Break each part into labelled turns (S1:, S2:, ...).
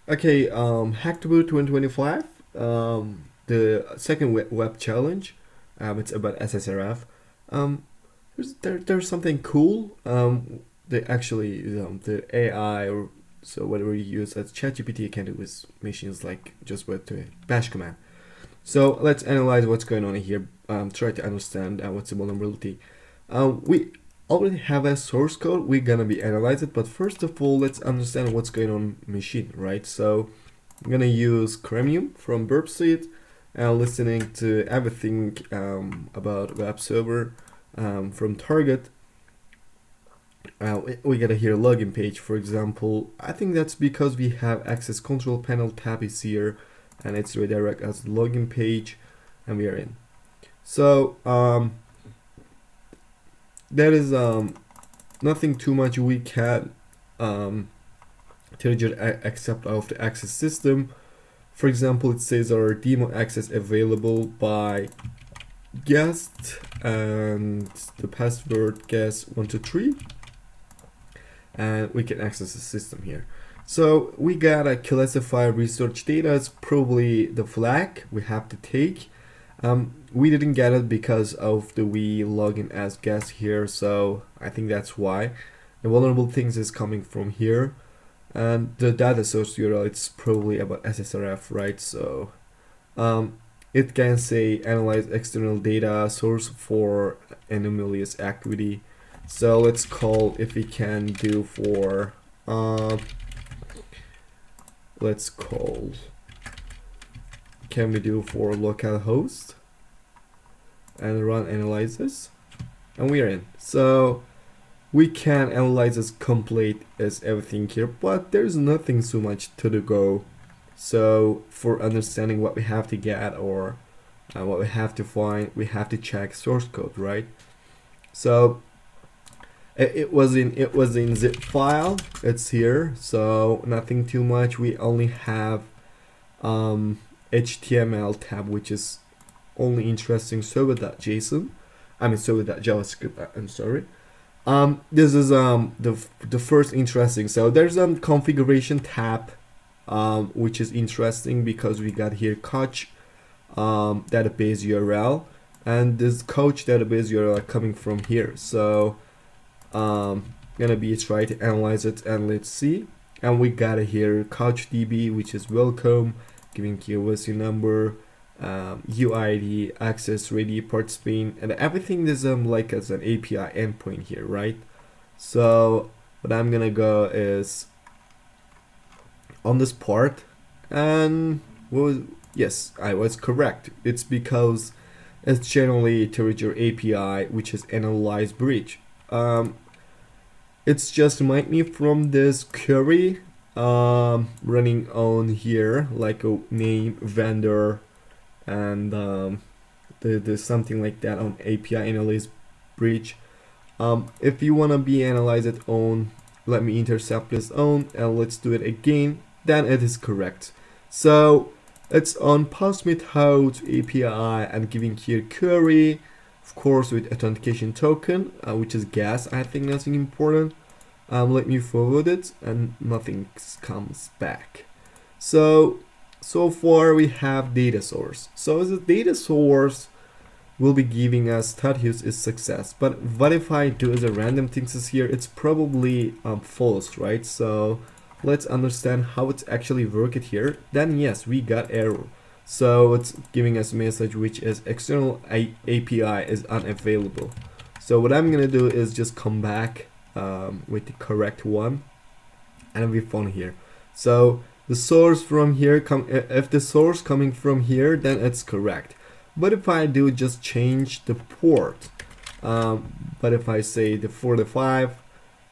S1: Okay, HackTheBoo 2025, the second web challenge. It's about SSRF. Um, there's something cool. The AI, or so whatever you use as ChatGPT can do with machines like just with the bash command. So let's analyze what's going on here. Try to understand what's the vulnerability. We already have a source code. We're gonna be analyze it, but first of all, let's understand what's going on machine, right? So I'm gonna use Chromium from Burp Suite and listening to everything about web server from Target. We gotta hear login page, for example. I think that's because we have access control panel tab is here, and it's redirect as login page, and we are in. So there is nothing too much we can trigger except of the access system. For example, it says our demo access available by guest and the password guest 123, and we can access the system here. So we gotta classify research data as probably the flag we have to take. We didn't get it because of the we login as guest here, so I think that's why. The vulnerable things is coming from here, and the data source URL, it's probably about SSRF, right? So it can say analyze external data source for anomalous activity. So let's call, if we can do for let's call, can we do for localhost and run analysis, and we're in. So we can analyze as complete as everything here, but there's nothing so much to the go. So for understanding what we have to get or what we have to find, we have to check source code, right? So it was in zip file, it's here, so nothing too much. We only have HTML tab, which is only interesting server.json, I mean server.javascript, I'm sorry. This is the first interesting. So there's a configuration tab, which is interesting because we got here coach database URL, and this coach database URL coming from here. So gonna be try to analyze it, and let's see. And we got here CouchDB, which is welcome, giving KYC number, UID, access ready, participant, and everything is like as an API endpoint here, right? So what I'm gonna go is on this part, and yes, I was correct. It's because it's generally to reach your API, which is analyze bridge. It's just remind me from this query running on here, like a name, vendor, and there's something like that on API analyze bridge. If you want to be analyze it on, let me intercept this on, and let's do it again, then it is correct. So it's on post method API and giving here query, of course with authentication token, which is gas. I think nothing important. Let me forward it, and nothing comes back. So far we have data source. So the data source will be giving us status is success. But what if I do as a random things is here? It's probably false, right? So let's understand how it's actually worked here. Then yes, we got error. So it's giving us a message which is external API is unavailable. So what I'm gonna do is just come back with the correct one, and we found here. So the source from here if the source coming from here, then it's correct. But if I do just change the port, but if I say the 45,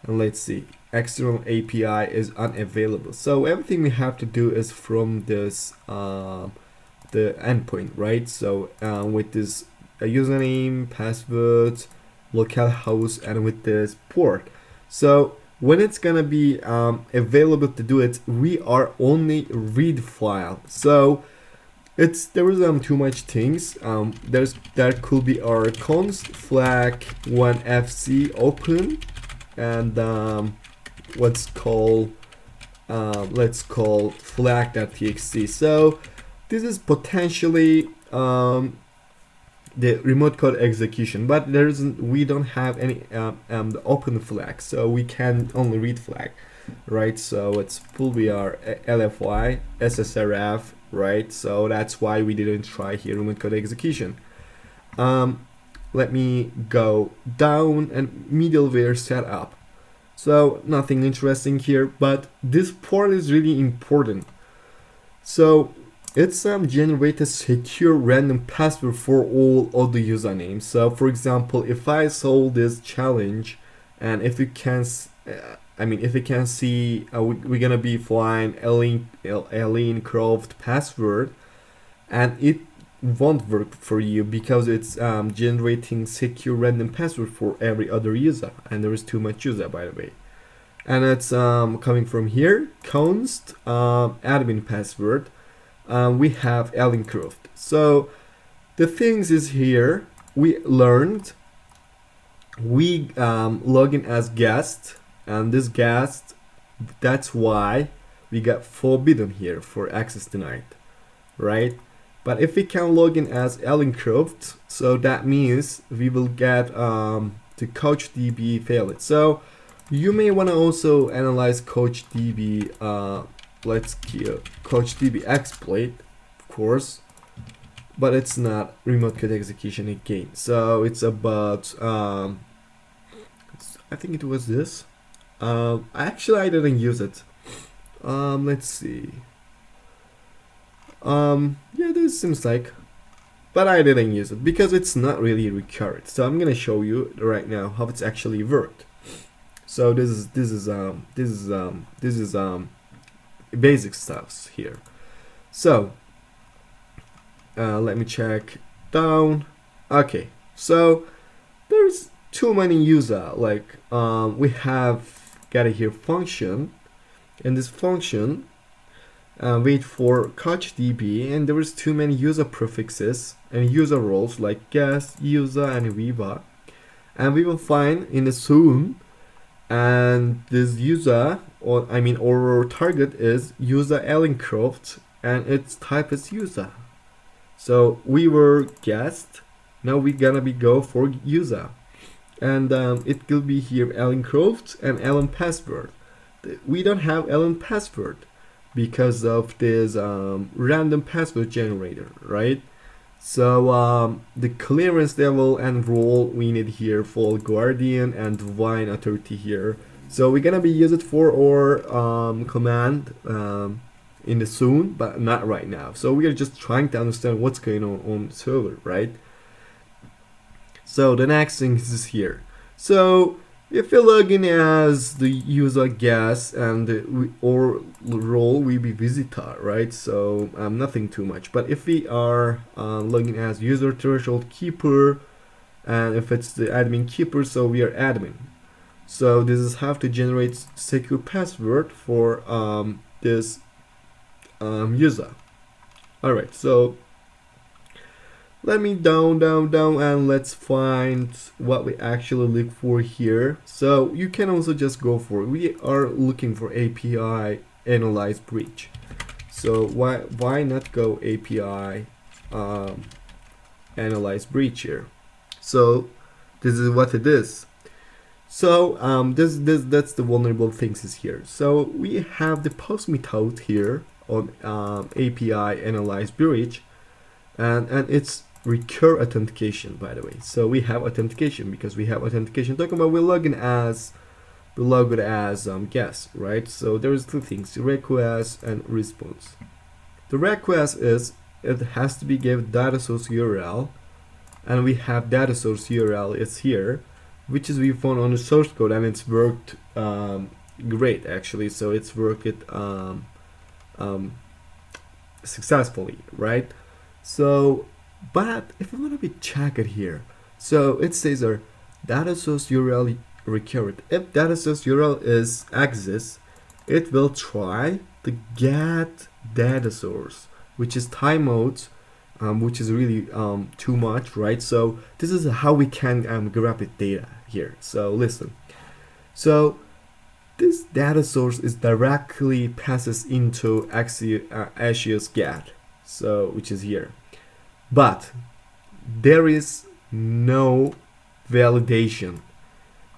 S1: and let's see, external API is unavailable. So everything we have to do is from this the endpoint, right? So with this username, password, localhost, and with this port. So when it's gonna be available to do it, we are only read file. So there is too much things. There could be our const flag 1fc open, and what's called let's call flag.txt. So this is potentially the remote code execution, but we don't have any the open flag, so we can only read flag, right? So it's full vr lfy SSRF, right? So that's why we didn't try here remote code execution. Let me go down and middleware setup. So nothing interesting here, but this part is really important. So it's generate a secure random password for all of the usernames. So for example, if I solve this challenge, and if you can if you can see, we're gonna be find Elaine Croft password, and it won't work for you because it's generating secure random password for every other user, and there is too much user, by the way. And it's coming from here, const admin password. We have Elaine Croft. So the things is here, we learned we log in as guest, and this guest, that's why we got forbidden here for access denied, right? But if we can log in as Elaine Croft, so that means we will get the CouchDB failed. So you may want to also analyze CouchDB. Let's kill CouchDB exploit, of course, but it's not remote code execution again. So it's about I think it was this. Actually, I didn't use it. Let's see. Yeah, this seems like, but I didn't use it because it's not really recurrent. So I'm gonna show you right now how it's actually worked. So this is basic stuffs here. So let me check down. Okay, so there's too many user, like we have got here function, and this function wait for CouchDB, and there is too many user prefixes and user roles like guest, user, and viva, and we will find in the soon, and this user, or our target is user Elaine Croft, and its type is user. So we were guest, now we're gonna be go for user, and it will be here Elaine Croft and Elaine password. We don't have Elaine password because of this random password generator, right? So the clearance level and role we need here for guardian and divine authority here. So we're gonna be use it for our command in the soon, but not right now. So we are just trying to understand what's going on server, right? So the next thing is here. So if you log in as the user guest and or role will be visitor, right? So nothing too much. But if we are logging as user threshold keeper, and if it's the admin keeper, so we are admin. So this is how to generate secure password for this user. All right, so let me down and let's find what we actually look for here. So you can also just go for, we are looking for API analyze breach. So why not go API analyze breach here? So this is what it is. So that's the vulnerable things is here. So we have the post method here on API analyze breach, and it's recur authentication, by the way. So we have authentication because we have authentication talking about we log in as guest, right? So there's two things, request and response. The request is it has to be given data source URL, and we have data source URL is here, which is we found on the source code, and it's worked great actually. So it's worked successfully, right? So but if we want to be check it here, so it says our data source URL recurrent. If data source URL is exists, it will try to get data source, which is timeout, which is really too much, right? So this is how we can grab it data here. So listen, so this data source is directly passes into Axios GET, so which is here. But there is no validation.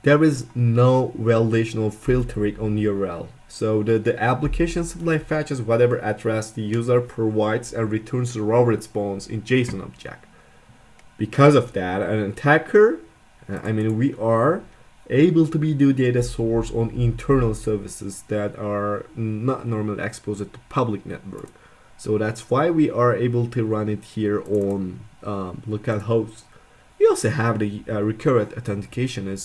S1: There is no validation or filtering on URL. So the application simply fetches whatever address the user provides and returns the raw response in JSON object. Because of that, an attacker, we are able to do data source on internal services that are not normally exposed to public network. So that's why we are able to run it here on localhost. We also have the recurrent authentication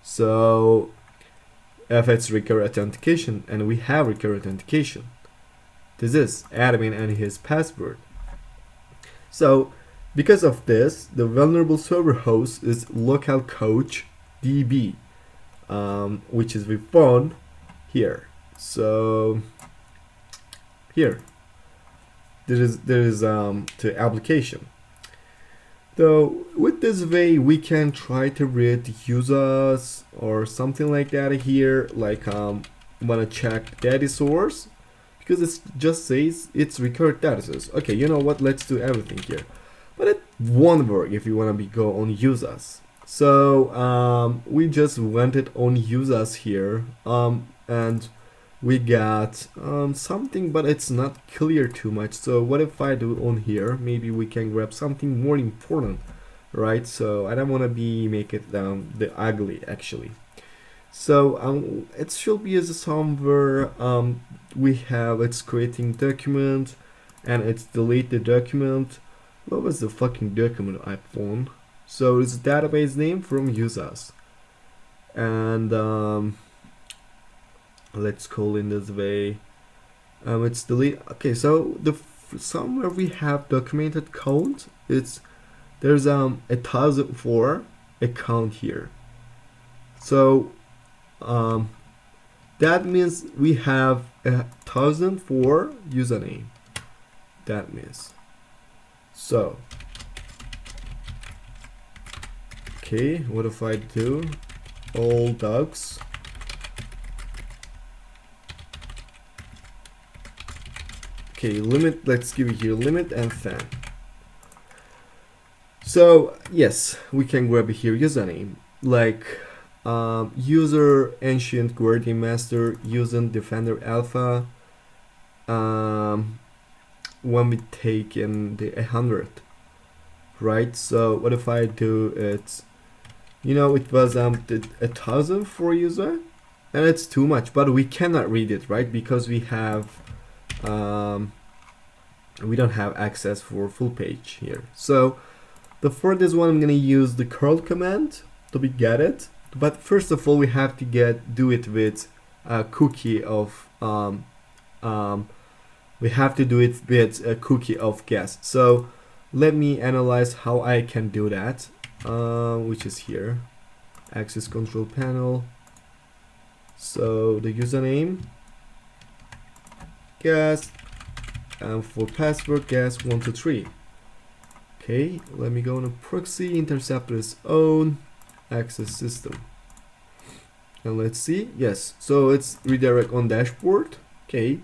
S1: so if it's recurrent authentication and we have recurrent authentication, this is admin and his password. So because of this, the vulnerable server host is localhost DB, which is we found here. So here there is the application. So with this way we can try to read users or something like that here, like wanna check data source, because it just says it's recurrent data source. Okay, you know what, let's do everything here, but it won't work if you wanna go on users. So we just went it on users here, and we got something, but it's not clear too much. So what if I do on here? Maybe we can grab something more important, right? So I don't want to make it the ugly actually. So it should be as somewhere we have it's creating document and it's delete the document. What was the fucking document I found? So it's a database name from users, and let's call in this way. It's delete. Okay, so somewhere we have documented count. There's 1,004 account here. So that means we have 1,004 username. That means so. Okay, what if I do all dogs? Okay, limit, let's give it here limit and fan. So yes, we can grab it here username, like user ancient guardian master using defender alpha. When we take in the 100, right? So what if I do it, it was 1,000 for user, and it's too much, but we cannot read it, right? Because we have we don't have access for full page here. So the for this one I'm gonna use the curl command to get it, but first of all we have to do it with a cookie of we have to do it with a cookie of guest. So let me analyze how I can do that, which is here, access control panel. So the username guest, and for password guest 123. Okay, let me go on a proxy, interceptor is on, access system, and let's see. Yes, so it's redirect on dashboard. Okay,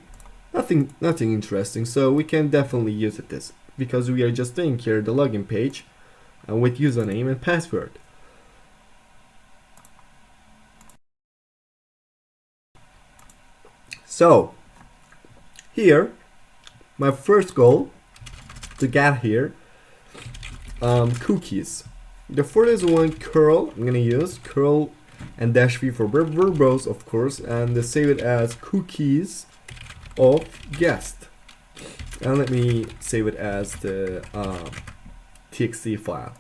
S1: nothing interesting. So we can definitely use this because we are just doing here the login page with username and password. So here, my first goal to get here cookies. The first one curl. I'm gonna use curl and dash v for verbose, of course, and save it as cookies of guest. And let me save it as the txt file.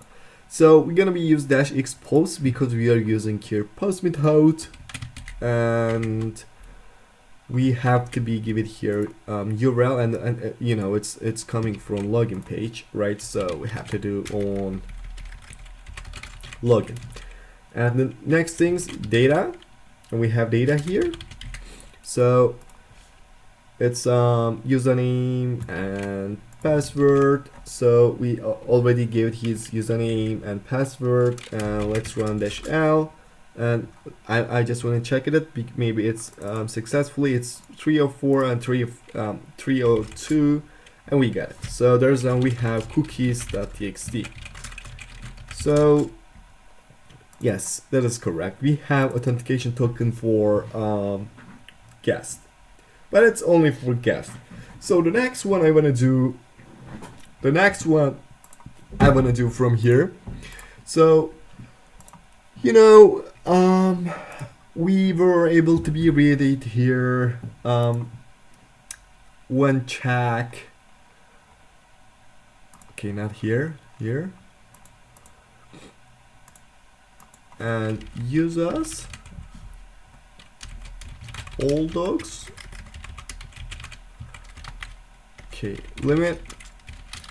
S1: So we're gonna be use dash x post because we are using here post method, and we have to give it here URL, and it's coming from login page, right? So we have to do on login. And the next things data, and we have data here. So it's username and password. So we already gave his username and password, and let's run -l, and I just want to check it. Maybe it's successfully. It's 304 and 302, and we got it. So there's we have cookies.txt. So yes, that is correct. We have authentication token for guest, but it's only for guest. So the next one I want to do from here. So we were able to be read it here. One check. Okay, not here. And use us all dogs. Okay, limit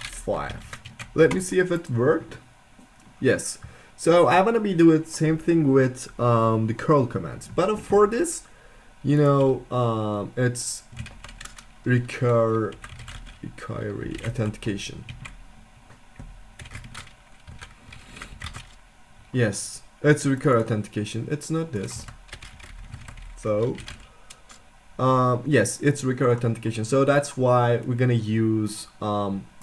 S1: 5. Let me see if it worked. Yes. So I'm gonna be doing the same thing with the curl commands, but for this, it's require authentication. Yes, it's require authentication. It's not this. So yes, it's require authentication. So that's why we're gonna use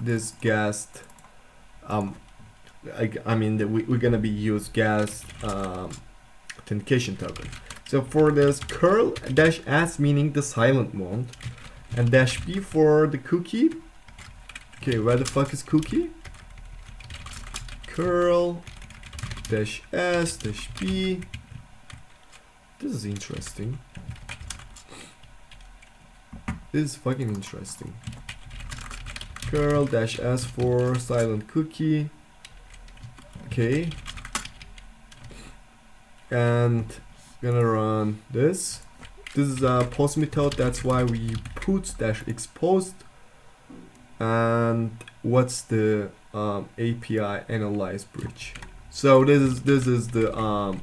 S1: this guest. We're gonna be use guest authentication token. So for this curl -s meaning the silent mode, and -b for the cookie. Okay, where the fuck is cookie? Curl -s -b. This is interesting. This is fucking interesting. Curl -s for silent cookie. Okay. And gonna run this. This is a post method, that's why we put -exposed. And what's the API analyze bridge? So this is the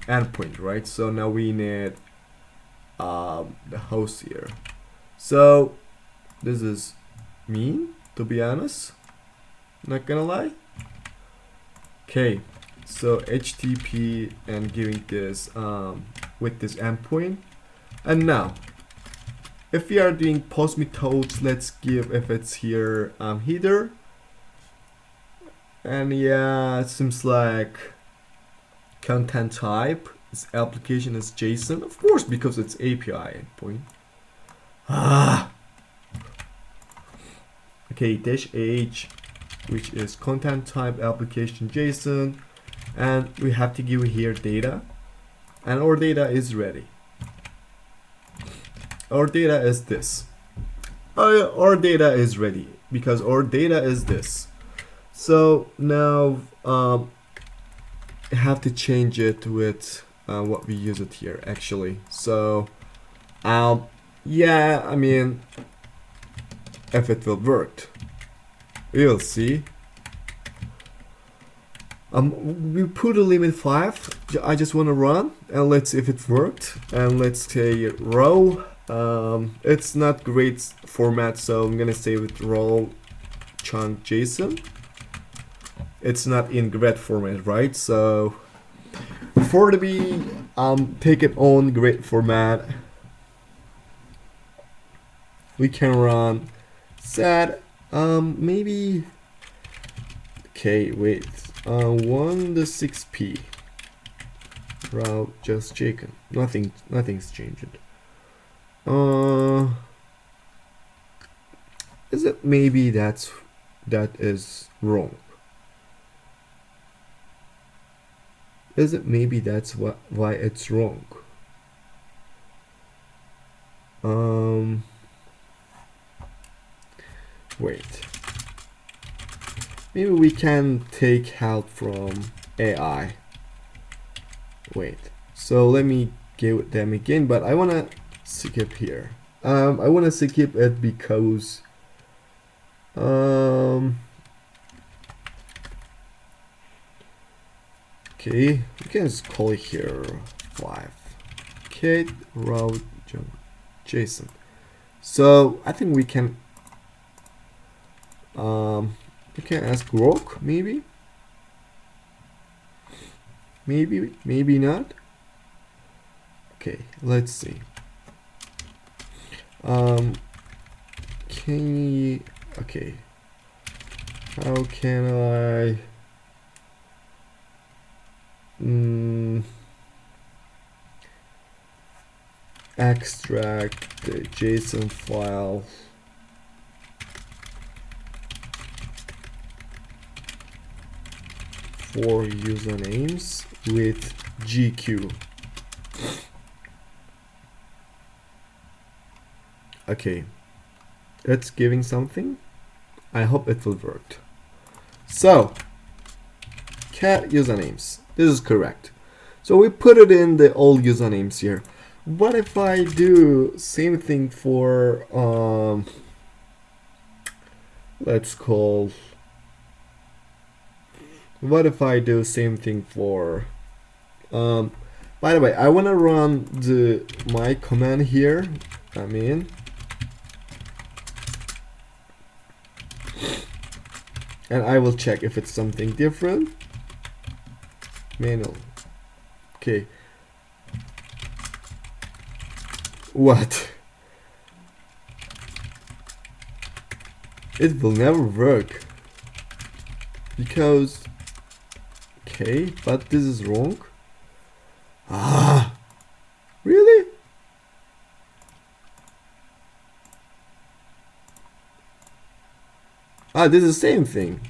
S1: endpoint, right? So now we need the host here. So this is mean, to be honest, not gonna lie. Okay, so HTTP and giving this with this endpoint. And now if we are doing post methods, let's give if it's here header. And yeah, it seems like content type is application is JSON, of course, because it's API endpoint. Okay, -h, which is content type application JSON, and we have to give here data, and our data is ready. Our data is this. Our data is ready because our data is this. So now I have to change it with what we use it here actually. So yeah, I mean, if it will work, we'll see. We put a limit 5. I just want to run and let's see if it worked. And let's say row. It's not great format, so I'm gonna say with row chunk JSON. It's not in grid format, right? So for the be take it on grid format, we can run set maybe. Okay, wait. 1 to 6p route just chicken. Nothing's changed. Is it maybe that is wrong? Is it maybe that's why it's wrong? Wait. Maybe we can take help from AI. Wait. So let me give them again, but I wanna skip here. I wanna skip it because okay, we can just call it here 5 kit route JSON. So I think we can ask grok, maybe not. Okay, let's see. Can you, okay, how can I extract the JSON file for usernames with GQ? Okay, it's giving something. I hope it will work. So cat usernames, this is correct. So we put it in the old usernames here. What if I do same thing for let's call, what if I do same thing for by the way, I want to run my command here. I mean, and I will check if it's something different. Manual. Okay. What? It will never work. Because, okay, but this is wrong. Ah, really? Ah, this is the same thing.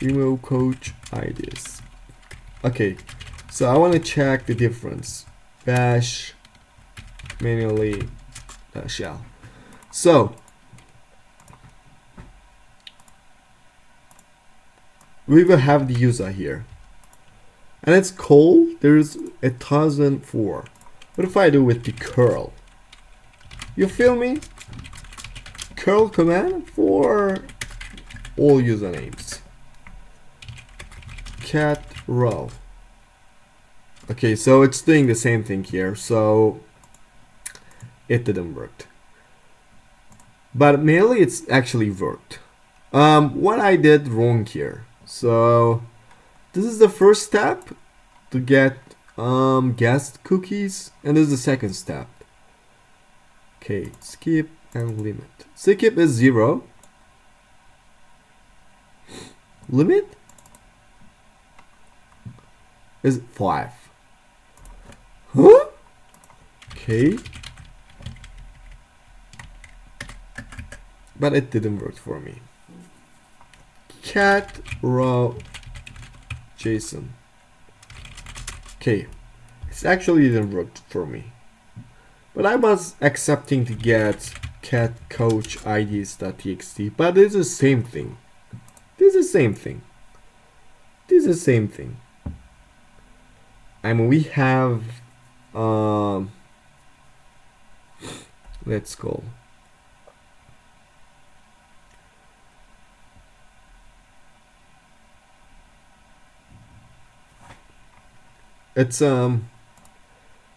S1: Remove coach IDs. Okay, so I want to check the difference. Bash manually shell. So we will have the user here, and it's called, there's 1004. What if I do with the curl? You feel me? Curl command for all usernames. Cat row. Okay, so it's doing the same thing here, so it didn't work. But mainly it's actually worked. What I did wrong here. So this is the first step to get guest cookies, and this is the second step. Okay, skip and limit. Skip is 0. Limit is 5. Huh? Okay. But it didn't work for me. Cat row JSON. Okay, it actually didn't work for me. But I was accepting to get cat coach IDs.txt, but it's the same thing. This is the same thing. This is the same thing. I mean, we have let's go. It's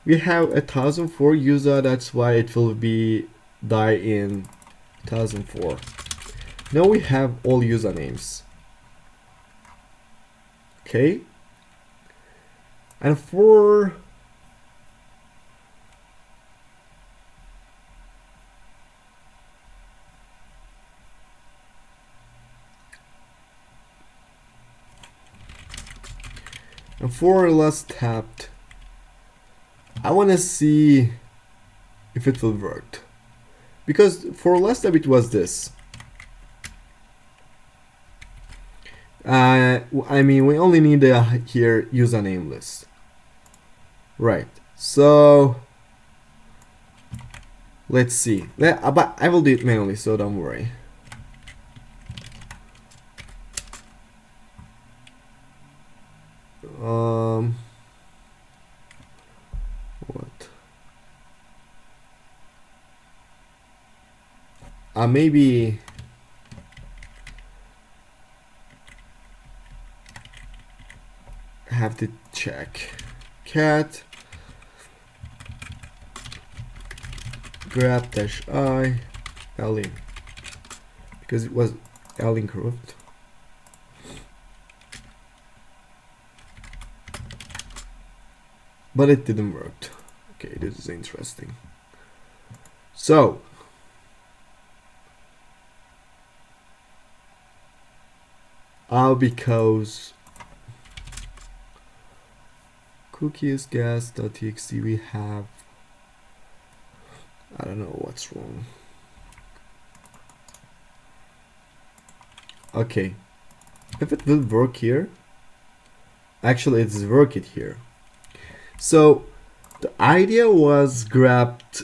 S1: we have 1004 user, that's why it will be die in 1004. Now we have all usernames. Okay, and for last tapped, I want to see if it will work, because for last step it was this. I mean, we only need here username list, right? So let's see. But I will do it manually, so don't worry. What? Maybe I have to check. Cat grab dash I link, because it was link root. but it didn't work. Okay, this is interesting. So because cookies gas.txt we have, I don't know what's wrong. Okay, if it will work here, actually it's worked here. So the idea was grabbed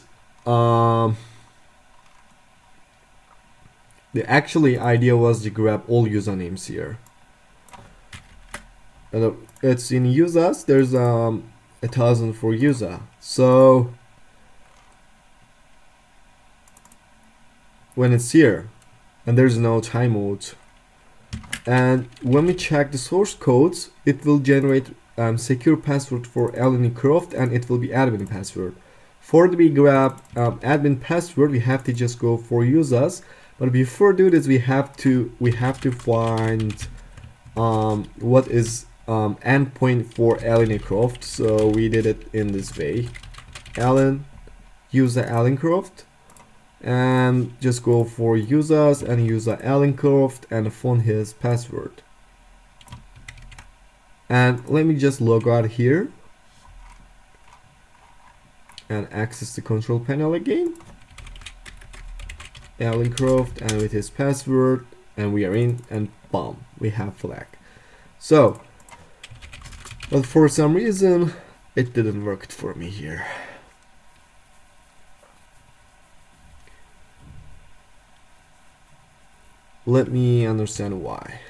S1: the idea was to grab all usernames here. And it's in users, there's 1,000 for user. So when it's here and there's no timeout, and when we check the source codes, it will generate secure password for Eleni Croft, and it will be admin password. For the grab admin password, we have to just go for users. But before do this, we have to find what is endpoint for Eleni Croft. So we did it in this way: user Eleni Croft, and just go for users and user Eleni Croft and find his password. And let me just log out here and access the control panel again. Eleni Croft and with his password, and we are in, and boom, we have flag. So, but for some reason it didn't work for me here. Let me understand why.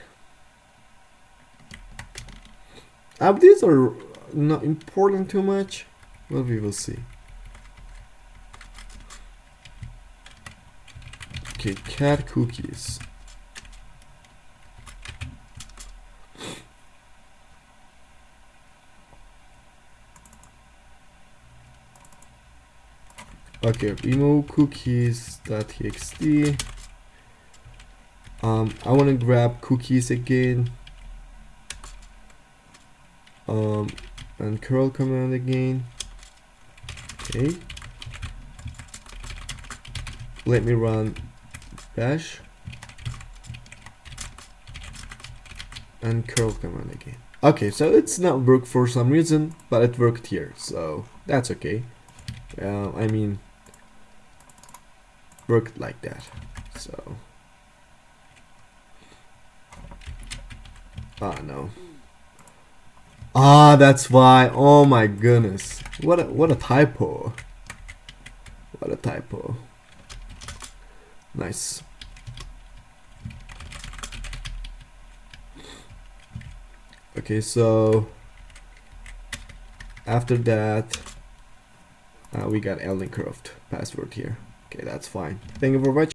S1: These are not important too much, but we will see. Okay, cat cookies. Okay, remove cookies.txt. I want to grab cookies again. And curl command again. Okay. Let me run bash and curl command again. Okay, so it's not worked for some reason, but it worked here, so that's okay. I mean, worked like that. So, no. That's why. Oh my goodness, what a typo. What a typo. Nice. Okay, so after that we got Eleni Croft password here. Okay, that's fine. Thank you for watching.